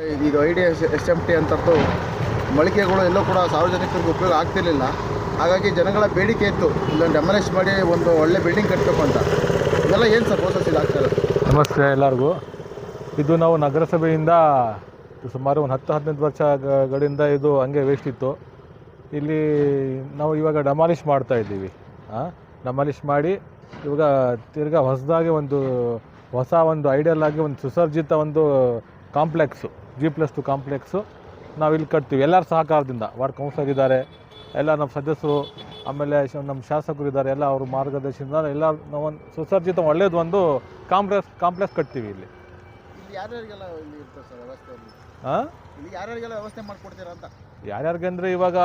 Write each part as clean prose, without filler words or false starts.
ಇದು IDSMT ಅಂತದ್ದು ಮಳಿಗೆಗಳು ಎಲ್ಲೂ ಕೂಡ ಸಾರ್ವಜನಿಕರಿಗೆ ಉಪಯೋಗ ಆಗ್ತಿರ್ಲಿಲ್ಲ. ಹಾಗಾಗಿ ಜನಗಳ ಬೇಡಿಕೆ ಇತ್ತು ಇಲ್ಲೊಂದು ಡೆಮಾಲಿಷ್ ಮಾಡಿ ಒಂದು ಒಳ್ಳೆ ಬಿಲ್ಡಿಂಗ್ ಕಟ್ಟಬೇಕು ಅಂತ. ಇದೆಲ್ಲ ಏನು ಸರ್ ಪ್ರೋಸೆಸ್ ಇದಾಗ್ತದೆ? ನಮಸ್ತೆ ಎಲ್ಲರಿಗೂ. ಇದು ನಾವು ನಗರಸಭೆಯಿಂದ ಸುಮಾರು ಒಂದು 10-15 ವರ್ಷಗಳಿಂದ ಇದು ಹಂಗೆ ವೇಸ್ಟ್ ಇತ್ತು. ಇಲ್ಲಿ ನಾವು ಇವಾಗ ಡೆಮಾಲಿಷ್ ಮಾಡ್ತಾ ಇದ್ದೀವಿ. ಡೆಮಾಲಿಷ್ ಮಾಡಿ ಇವಾಗ ತಿರ್ಗಾ ಹೊಸದಾಗಿ ಹೊಸ ಐಡಿಯಲ್ ಆಗಿ ಒಂದು ಸುಸರ್ಜಿತ ಕಾಂಪ್ಲೆಕ್ಸು G+2 ಕಾಂಪ್ಲೆಕ್ಸು ನಾವು ಇಲ್ಲಿ ಕಟ್ತೀವಿ. ಎಲ್ಲರ ಸಹಕಾರದಿಂದ. ವಾರ್ಡ್ ಕೌನ್ಸಿಲರ್ ಇದ್ದಾರೆ, ಎಲ್ಲ ನಮ್ಮ ಸದಸ್ಯರು, ಆಮೇಲೆ ನಮ್ಮ ಶಾಸಕರು ಇದ್ದಾರೆ. ಎಲ್ಲ ಅವ್ರ ಮಾರ್ಗದರ್ಶನದಿಂದ ಎಲ್ಲ ನಾವೊಂದು ಸುಸರ್ಜಿತ ಒಳ್ಳೇದು ಕಾಂಪ್ಲೆಕ್ಸ್ ಕಟ್ತೀವಿ ಇಲ್ಲಿ. ಯಾರ್ಯಾರಿಗೆಲ್ಲ ಇಲ್ಲಿ ಇರ್ತದೆ ಸರ್ ವ್ಯವಸ್ಥೆ? ಇಲ್ಲಿ ಯಾರ್ಯಾರಿಗೆಲ್ಲ ವ್ಯವಸ್ಥೆ ಮಾಡಿಕೊಡ್ತೀರಾ ಅಂತ? ಯಾರ್ಯಾರಿಗೆ ಅಂದರೆ ಇವಾಗ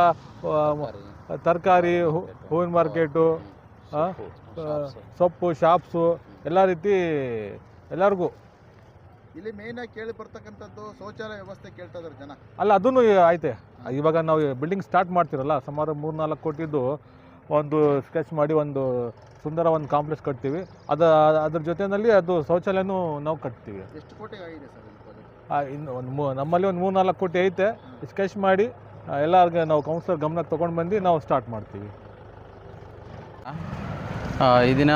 ತರಕಾರಿ, ಹೂವಿನ ಮಾರ್ಕೆಟು, ಸೊಪ್ಪು, ಶಾಪ್ಸು, ಎಲ್ಲ ರೀತಿ ಎಲ್ಲರಿಗೂ. ಇಲ್ಲಿ ಮೇಯ್ನಾಗಿ ಕೇಳಿ ಬರ್ತಕ್ಕಂಥದ್ದು ಶೌಚಾಲಯ ವ್ಯವಸ್ಥೆ ಕೇಳ್ತಾ ಇದ್ದಾರೆ ಜನ. ಅಲ್ಲ, ಅದನ್ನು ಐತೆ. ಇವಾಗ ನಾವು ಬಿಲ್ಡಿಂಗ್ ಸ್ಟಾರ್ಟ್ ಮಾಡ್ತಿರಲ್ಲ, ಸುಮಾರು 3-4 ಕೋಟಿದ್ದು ಒಂದು ಸ್ಕೆಚ್ ಮಾಡಿ ಸುಂದರ ಕಾಂಪ್ಲೆಕ್ಸ್ ಕಟ್ತೀವಿ. ಅದ್ರ ಜೊತೆಯಲ್ಲಿ ಅದು ಶೌಚಾಲಯನೂ ನಾವು ಕಟ್ತೀವಿ. ಎಷ್ಟು ಕೋಟಿಗೆ ಆಗಿದೆ ಸರ್? ನಮ್ಮಲ್ಲಿ 3-4 ಕೋಟಿ ಐತೆ. ಸ್ಕೆಚ್ ಮಾಡಿ ಎಲ್ಲರಿಗೆ ನಾವು ಕೌನ್ಸಿಲರ್ ಗಮನಕ್ಕೆ ತೊಗೊಂಡು ಬಂದು ನಾವು ಸ್ಟಾರ್ಟ್ ಮಾಡ್ತೀವಿ. ಈ ದಿನ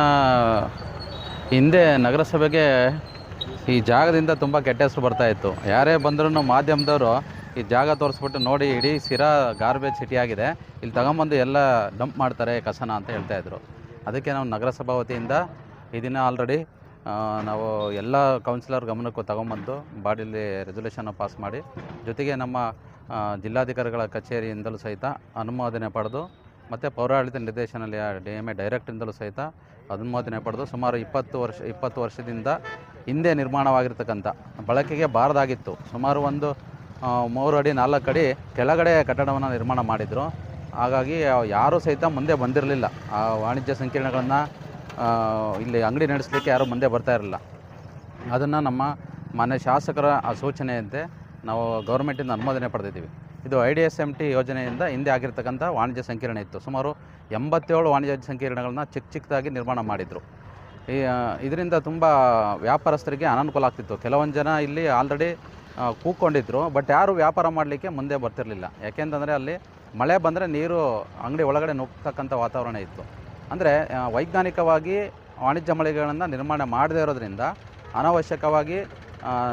ಹಿಂದೆ ನಗರಸಭೆಗೆ ಈ ಜಾಗದಿಂದ ತುಂಬ ಕೆಟ್ಟ ಹೆಸರು ಬರ್ತಾಯಿತ್ತು. ಯಾರೇ ಬಂದರೂ ಮಾಧ್ಯಮದವರು ಈ ಜಾಗ ತೋರಿಸ್ಬಿಟ್ಟು ನೋಡಿ ಇಡೀ ಸಿರಾ ಗಾರ್ಬೇಜ್ ಸಿಟಿ ಆಗಿದೆ, ಇಲ್ಲಿ ತಗೊಂಬಂದು ಎಲ್ಲ ಡಂಪ್ ಮಾಡ್ತಾರೆ ಕಸನ ಅಂತ ಹೇಳ್ತಾಯಿದ್ರು. ಅದಕ್ಕೆ ನಾವು ನಗರಸಭಾ ವತಿಯಿಂದ ಈ ದಿನ ಆಲ್ರೆಡಿ ನಾವು ಎಲ್ಲ ಕೌನ್ಸಿಲರ್ ಗಮನಕ್ಕೂ ತಗೊಂಬಂದು ಬಾಡಿಲಿ ರೆಸೊಲ್ಯೂಷನ್ನ ಪಾಸ್ ಮಾಡಿ, ಜೊತೆಗೆ ನಮ್ಮ ಜಿಲ್ಲಾಧಿಕಾರಿಗಳ ಕಚೇರಿಯಿಂದಲೂ ಸಹಿತ ಅನುಮೋದನೆ ಪಡೆದು, ಮತ್ತು ಪೌರಾಡಳಿತ ನಿರ್ದೇಶನಾಲಯ DMA ಡೈರೆಕ್ಟ್ರಿಂದಲೂ ಸಹಿತ ಅನುಮೋದನೆ ಪಡೆದು ಸುಮಾರು 20 ವರ್ಷದಿಂದ ಹಿಂದೆ ನಿರ್ಮಾಣವಾಗಿರ್ತಕ್ಕಂಥ ಬಳಕೆಗೆ ಬಾರದಾಗಿತ್ತು. ಸುಮಾರು 3 ಅಡಿ 4 ಅಡಿ ಕೆಳಗಡೆ ಕಟ್ಟಡವನ್ನು ನಿರ್ಮಾಣ ಮಾಡಿದರು. ಹಾಗಾಗಿ ಯಾರೂ ಸಹಿತ ಮುಂದೆ ಬಂದಿರಲಿಲ್ಲ. ಆ ವಾಣಿಜ್ಯ ಸಂಕೀರ್ಣಗಳನ್ನು ಇಲ್ಲಿ ಅಂಗಡಿ ನಡೆಸಲಿಕ್ಕೆ ಯಾರೂ ಮುಂದೆ ಬರ್ತಾ ಇರಲಿಲ್ಲ. ಅದನ್ನು ನಮ್ಮ ಮಾನ್ಯ ಶಾಸಕರ ಆ ಸೂಚನೆಯಂತೆ ನಾವು ಗೌರ್ಮೆಂಟಿಂದ ಅನುಮೋದನೆ ಪಡೆದಿದ್ದೀವಿ. ಇದು IDSMT ಯೋಜನೆಯಿಂದ ಹಿಂದೆ ಆಗಿರ್ತಕ್ಕಂಥ ವಾಣಿಜ್ಯ ಸಂಕೀರ್ಣ ಇತ್ತು. ಸುಮಾರು 87 ವಾಣಿಜ್ಯ ಸಂಕೀರ್ಣಗಳನ್ನ ಚಿಕ್ಕದಾಗಿ ನಿರ್ಮಾಣ ಮಾಡಿದರು. ಇದರಿಂದ ತುಂಬ ವ್ಯಾಪಾರಸ್ಥರಿಗೆ ಅನಾನುಕೂಲ ಆಗ್ತಿತ್ತು. ಕೆಲವೊಂದು ಜನ ಇಲ್ಲಿ ಆಲ್ರೆಡಿ ಕೂತ್ಕೊಂಡಿದ್ರು, ಬಟ್ ಯಾರು ವ್ಯಾಪಾರ ಮಾಡಲಿಕ್ಕೆ ಮುಂದೆ ಬರ್ತಿರಲಿಲ್ಲ. ಯಾಕೆಂತಂದರೆ ಅಲ್ಲಿ ಮಳೆ ಬಂದರೆ ನೀರು ಅಂಗಡಿ ಒಳಗಡೆ ನುಗ್ಗತಕ್ಕಂಥ ವಾತಾವರಣ ಇತ್ತು. ಅಂದರೆ ವೈಜ್ಞಾನಿಕವಾಗಿ ವಾಣಿಜ್ಯ ಮಳಿಗೆಗಳನ್ನು ನಿರ್ಮಾಣ ಮಾಡದೇ ಇರೋದ್ರಿಂದ ಅನಾವಶ್ಯಕವಾಗಿ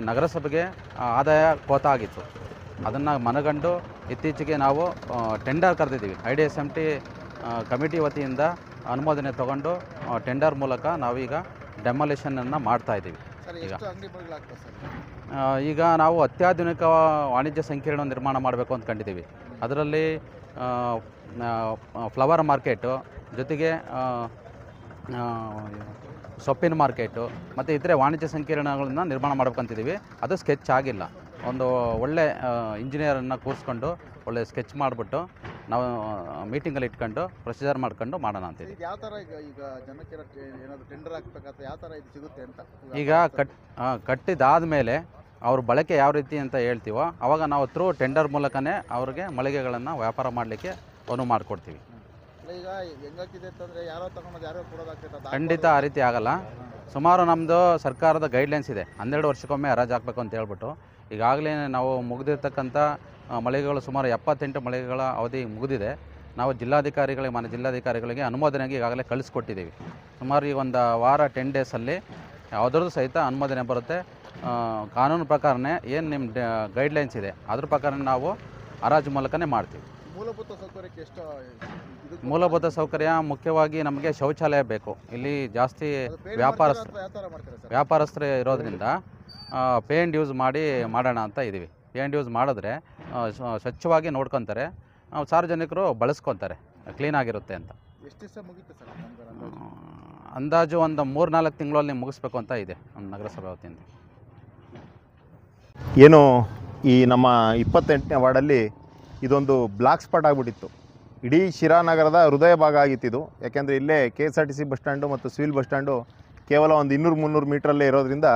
ನಗರಸಭೆಗೆ ಆದಾಯ ಕೋತ ಆಗಿತ್ತು. ಅದನ್ನು ಮನಗಂಡು ಇತ್ತೀಚೆಗೆ ನಾವು ಟೆಂಡರ್ ಕರೆದಿದ್ದೀವಿ. IDSMT ಕಮಿಟಿ ವತಿಯಿಂದ ಅನುಮೋದನೆ ತಗೊಂಡು ಟೆಂಡರ್ ಮೂಲಕ ನಾವೀಗ ಡೆಮಾಲಿಷನನ್ನು ಮಾಡ್ತಾಯಿದ್ದೀವಿ. ಈಗ ನಾವು ಅತ್ಯಾಧುನಿಕ ವಾಣಿಜ್ಯ ಸಂಕೀರ್ಣ ನಿರ್ಮಾಣ ಮಾಡಬೇಕು ಅಂತ ಕಂಡಿದ್ದೀವಿ. ಅದರಲ್ಲಿ ಫ್ಲವರ್ ಮಾರ್ಕೆಟು, ಜೊತೆಗೆ ಸೊಪ್ಪಿನ ಮಾರ್ಕೆಟು ಮತ್ತು ಇತರೆ ವಾಣಿಜ್ಯ ಸಂಕೀರ್ಣಗಳನ್ನ ನಿರ್ಮಾಣ ಮಾಡ್ಬೇಕಂತಿದ್ದೀವಿ. ಅದು ಸ್ಕೆಚ್ ಆಗಿಲ್ಲ. ಒಂದು ಒಳ್ಳೆ ಇಂಜಿನಿಯರನ್ನು ಕೂರಿಸ್ಕೊಂಡು ಒಳ್ಳೆ ಸ್ಕೆಚ್ ಮಾಡಿಬಿಟ್ಟು ನಾವು ಮೀಟಿಂಗಲ್ಲಿ ಇಟ್ಕೊಂಡು ಪ್ರೊಸೀಜರ್ ಮಾಡ್ಕೊಂಡು ಮಾಡೋಣ ಅಂತೀವಿ. ಯಾವ ಥರ ಈಗ ಜನಕ್ಕೆ ಏನಾದರೂ ಟೆಂಡರ್ ಹಾಕ್ಬೇಕಾದ್ರೆ ಯಾವ ಥರ ಇದು ಸಿಗುತ್ತೆ ಅಂತ? ಈಗ ಕಟ್ಟಿದಾದ ಮೇಲೆ ಅವ್ರ ಬಳಕೆ ಯಾವ ರೀತಿ ಅಂತ ಹೇಳ್ತೀವೋ ಆವಾಗ ನಾವು ಥ್ರೂ ಟೆಂಡರ್ ಮೂಲಕನೇ ಅವ್ರಿಗೆ ಮಳಿಗೆಗಳನ್ನು ವ್ಯಾಪಾರ ಮಾಡಲಿಕ್ಕೆ ಅನುವು ಮಾಡಿಕೊಡ್ತೀವಿ. ಈಗ ಹೆಂಗಾಗಿದೆ ಅಂತಂದರೆ ಯಾರೋ ತಗೊಂಡು ಯಾರೋ ಕೊಡೋದಾಗ್ತದೆ? ಖಂಡಿತ ಆ ರೀತಿ ಆಗಲ್ಲ. ಸುಮಾರು ನಮ್ಮದು ಸರ್ಕಾರದ ಗೈಡ್ಲೈನ್ಸ್ ಇದೆ, 12 ವರ್ಷಕ್ಕೊಮ್ಮೆ ಹರಾಜು ಹಾಕಬೇಕು ಅಂತ ಹೇಳ್ಬಿಟ್ಟು. ಈಗಾಗಲೇ ನಾವು ಮುಗಿದಿರ್ತಕ್ಕಂಥ ಮಳಿಗೆಗಳು ಸುಮಾರು 78 ಮಳಿಗೆಗಳ ಅವಧಿ ಮುಗಿದಿದೆ. ನಾವು ಮಾನ್ಯ ಜಿಲ್ಲಾಧಿಕಾರಿಗಳಿಗೆ ಅನುಮೋದನೆಗೆ ಈಗಾಗಲೇ ಕಳಿಸ್ಕೊಟ್ಟಿದ್ದೀವಿ. ಸುಮಾರು ಈಗ 1 ವಾರ 10 ಡೇಸಲ್ಲಿ ಯಾವುದ್ರದ್ದು ಸಹಿತ ಅನುಮೋದನೆ ಬರುತ್ತೆ. ಕಾನೂನು ಪ್ರಕಾರನೇ ಏನು ನಿಮ್ಮ ಗೈಡ್ಲೈನ್ಸ್ ಇದೆ ಅದ್ರ ಪ್ರಕಾರ ನಾವು ಹರಾಜು ಮೂಲಕನೇ ಮಾಡ್ತೀವಿ. ಮೂಲಭೂತ ಸೌಕರ್ಯಕ್ಕೆ ಎಷ್ಟು? ಮೂಲಭೂತ ಸೌಕರ್ಯ ಮುಖ್ಯವಾಗಿ ನಮಗೆ ಶೌಚಾಲಯ ಬೇಕು. ಇಲ್ಲಿ ಜಾಸ್ತಿ ವ್ಯಾಪಾರಸ್ಥರು ಇರೋದ್ರಿಂದ ಪೇ ಆ್ಯಂಡ್ ಯೂಸ್ ಮಾಡೋಣ ಅಂತ ಇದ್ದೀವಿ. ಪೇ ಆ್ಯಂಡ್ ಯೂಸ್ ಮಾಡಿದ್ರೆ ಸ್ವಚ್ಛವಾಗಿ ನೋಡ್ಕೊತಾರೆ, ಸಾರ್ವಜನಿಕರು ಬಳಸ್ಕೊತಾರೆ, ಕ್ಲೀನಾಗಿರುತ್ತೆ ಅಂತ. ಎಷ್ಟು ದಿವಸ ಮುಗಿಯುತ್ತೆ ಸರ್? ಅಂದಾಜು 3-4 ತಿಂಗಳಲ್ಲಿ ಮುಗಿಸ್ಬೇಕು ಅಂತ ಇದೆ ನಮ್ಮ ನಗರಸಭೆ ವತಿಯಿಂದ. ಏನು ಈ ನಮ್ಮ 28ನೇ ವಾರ್ಡಲ್ಲಿ ಇದೊಂದು ಬ್ಲಾಕ್ ಸ್ಪಾಟ್ ಆಗಿಬಿಟ್ಟಿತ್ತು. ಇಡೀ ಶಿರಾನಗರದ ಹೃದಯ ಭಾಗ ಆಗಿತ್ತಿದು. ಯಾಕೆಂದರೆ ಇಲ್ಲೇ KSRTC ಬಸ್ ಸ್ಟ್ಯಾಂಡು ಮತ್ತು ಸಿವಿಲ್ ಬಸ್ ಸ್ಟ್ಯಾಂಡು ಕೇವಲ 200-300 ಮೀಟ್ರಲ್ಲೇ ಇರೋದ್ರಿಂದ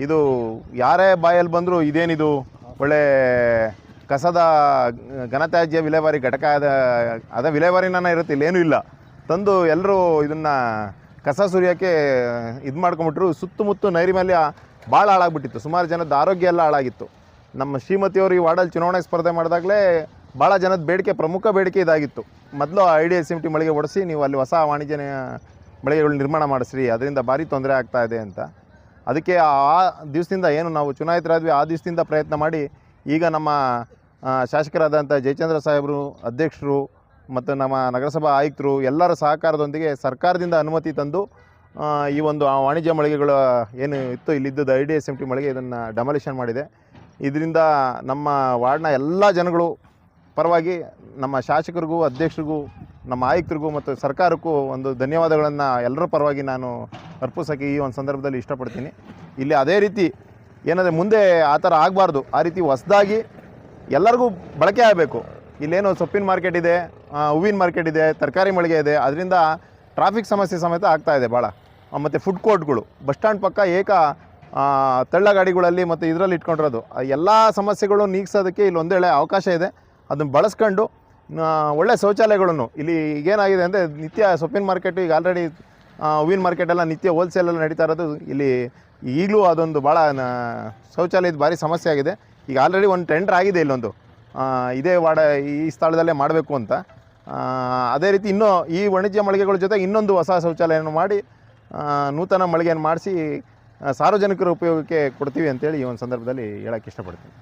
ಇದು ಯಾರೇ ಬಾಯಲ್ಲಿ ಬಂದರೂ ಇದೇನಿದು ಒಳ್ಳೆ ಕಸದ ಘನತ್ಯಾಜ್ಯ ವಿಲೇವಾರಿ ಘಟಕ ಅದ ವಿಲೇವಾರಿನ ಇರುತ್ತೆ, ಇಲ್ಲೇನೂ ಇಲ್ಲ. ತಂದು ಎಲ್ಲರೂ ಇದನ್ನು ಕಸ ಸುರಿಯೋಕ್ಕೆ ಇದು ಮಾಡ್ಕೊಂಬಿಟ್ರು. ಸುತ್ತಮುತ್ತ ನೈರ್ಮಲ್ಯ ಭಾಳ ಹಾಳಾಗ್ಬಿಟ್ಟಿತ್ತು. ಸುಮಾರು ಜನದ ಆರೋಗ್ಯ ಎಲ್ಲ ಹಾಳಾಗಿತ್ತು. ನಮ್ಮ ಶ್ರೀಮತಿಯವರು ಈ ವಾರ್ಡಲ್ಲಿ ಚುನಾವಣೆ ಸ್ಪರ್ಧೆ ಮಾಡಿದಾಗಲೇ ಭಾಳ ಜನದ ಬೇಡಿಕೆ, ಪ್ರಮುಖ ಬೇಡಿಕೆ ಇದಾಗಿತ್ತು. ಮೊದಲು IDSMT ಮಳಿಗೆ ಓಡಿಸಿ ನೀವು ಅಲ್ಲಿ ಹೊಸ ವಾಣಿಜ್ಯ ಮಳಿಗೆಗಳು ನಿರ್ಮಾಣ ಮಾಡಿಸ್ರಿ, ಅದರಿಂದ ಭಾರಿ ತೊಂದರೆ ಆಗ್ತಾ ಇದೆ ಅಂತ. ಅದಕ್ಕೆ ಆ ದಿವಸದಿಂದ ಏನು ನಾವು ಚುನಾಯಿತರಾದ್ವಿ ಆ ದಿವಸದಿಂದ ಪ್ರಯತ್ನ ಮಾಡಿ ಈಗ ನಮ್ಮ ಶಾಸಕರಾದಂಥ ಜಯಚಂದ್ರ ಸಾಹೇಬರು, ಅಧ್ಯಕ್ಷರು ಮತ್ತು ನಮ್ಮ ನಗರಸಭಾ ಆಯುಕ್ತರು ಎಲ್ಲರ ಸಹಕಾರದೊಂದಿಗೆ ಸರ್ಕಾರದಿಂದ ಅನುಮತಿ ತಂದು ಈ ಒಂದು ವಾಣಿಜ್ಯ ಮಳಿಗೆಗಳು ಏನು ಇತ್ತು ಇಲ್ಲಿದ್ದದ್ದು IDSMT ಮಳಿಗೆ ಇದನ್ನು ಡೆಮಾಲಿಷನ್ ಮಾಡಿದೆ. ಇದರಿಂದ ನಮ್ಮ ವಾರ್ಡ್ನ ಎಲ್ಲ ಜನಗಳು ಪರವಾಗಿ ನಮ್ಮ ಶಾಸಕರಿಗೂ, ಅಧ್ಯಕ್ಷರಿಗೂ, ನಮ್ಮ ಆಯುಕ್ತರಿಗೂ ಮತ್ತು ಸರ್ಕಾರಕ್ಕೂ ಒಂದು ಧನ್ಯವಾದಗಳನ್ನು ಎಲ್ಲರ ಪರವಾಗಿ ನಾನು ಅರ್ಪಿಸೋಕ್ಕೆ ಈ ಒಂದು ಸಂದರ್ಭದಲ್ಲಿ ಇಷ್ಟಪಡ್ತೀನಿ. ಇಲ್ಲಿ ಅದೇ ರೀತಿ ಏನಂದರೆ ಮುಂದೆ ಆ ಥರ ಆಗಬಾರ್ದು, ಆ ರೀತಿ ಹೊಸದಾಗಿ ಎಲ್ಲರಿಗೂ ಬಳಕೆ ಆಗಬೇಕು. ಇಲ್ಲೇನು ಸೊಪ್ಪಿನ ಮಾರ್ಕೆಟ್ ಇದೆ, ಹೂವಿನ ಮಾರ್ಕೆಟ್ ಇದೆ, ತರಕಾರಿ ಮಳಿಗೆ ಇದೆ, ಅದರಿಂದ ಟ್ರಾಫಿಕ್ ಸಮಸ್ಯೆ ಸಮೇತ ಆಗ್ತಾಯಿದೆ ಭಾಳ. ಮತ್ತು ಫುಡ್ ಕೋರ್ಟ್ಗಳು, ಬಸ್ ಸ್ಟ್ಯಾಂಡ್ ಪಕ್ಕ ತಳ್ಳ ಗಾಡಿಗಳಲ್ಲಿ ಮತ್ತು ಇದರಲ್ಲಿ ಇಟ್ಕೊಂಡಿರೋದು ಎಲ್ಲ ಸಮಸ್ಯೆಗಳು ನೀಗಿಸೋದಕ್ಕೆ ಇಲ್ಲಿ ಒಂದೇಳೆ ಅವಕಾಶ ಇದೆ. ಅದನ್ನು ಬಳಸ್ಕೊಂಡು ಒಳ್ಳೆ ಶೌಚಾಲಯಗಳನ್ನು ಇಲ್ಲಿ ಈಗೇನಾಗಿದೆ ಅಂದರೆ ನಿತ್ಯ ಸೊಪ್ಪಿನ ಮಾರ್ಕೆಟು ಈಗ ಆಲ್ರೆಡಿ ಹೂವಿನ ಮಾರ್ಕೆಟೆಲ್ಲ ನಿತ್ಯ ಹೋಲ್ಸೇಲೆಲ್ಲ ನಡೀತಾ ಇರೋದು. ಇಲ್ಲಿ ಈಗಲೂ ಅದೊಂದು ಭಾಳ ಶೌಚಾಲಯದ ಭಾರಿ ಸಮಸ್ಯೆ ಆಗಿದೆ. ಈಗ ಆಲ್ರೆಡಿ ಒಂದು ಟೆಂಡರ್ ಆಗಿದೆ ಇಲ್ಲೊಂದು ಇದೇ ಈ ಸ್ಥಳದಲ್ಲೇ ಮಾಡಬೇಕು ಅಂತ. ಅದೇ ರೀತಿ ಇನ್ನೂ ಈ ವಾಣಿಜ್ಯ ಮಳಿಗೆಗಳ ಜೊತೆಗೆ ಇನ್ನೊಂದು ಹೊಸ ಶೌಚಾಲಯವನ್ನು ಮಾಡಿ ನೂತನ ಮಳಿಗೆಯನ್ನು ಮಾಡಿಸಿ ಸಾರ್ವಜನಿಕರ ಉಪಯೋಗಕ್ಕೆ ಕೊಡ್ತೀವಿ ಅಂತೇಳಿ ಈ ಒಂದು ಸಂದರ್ಭದಲ್ಲಿ ಹೇಳೋಕ್ಕೆ ಇಷ್ಟಪಡ್ತೀನಿ.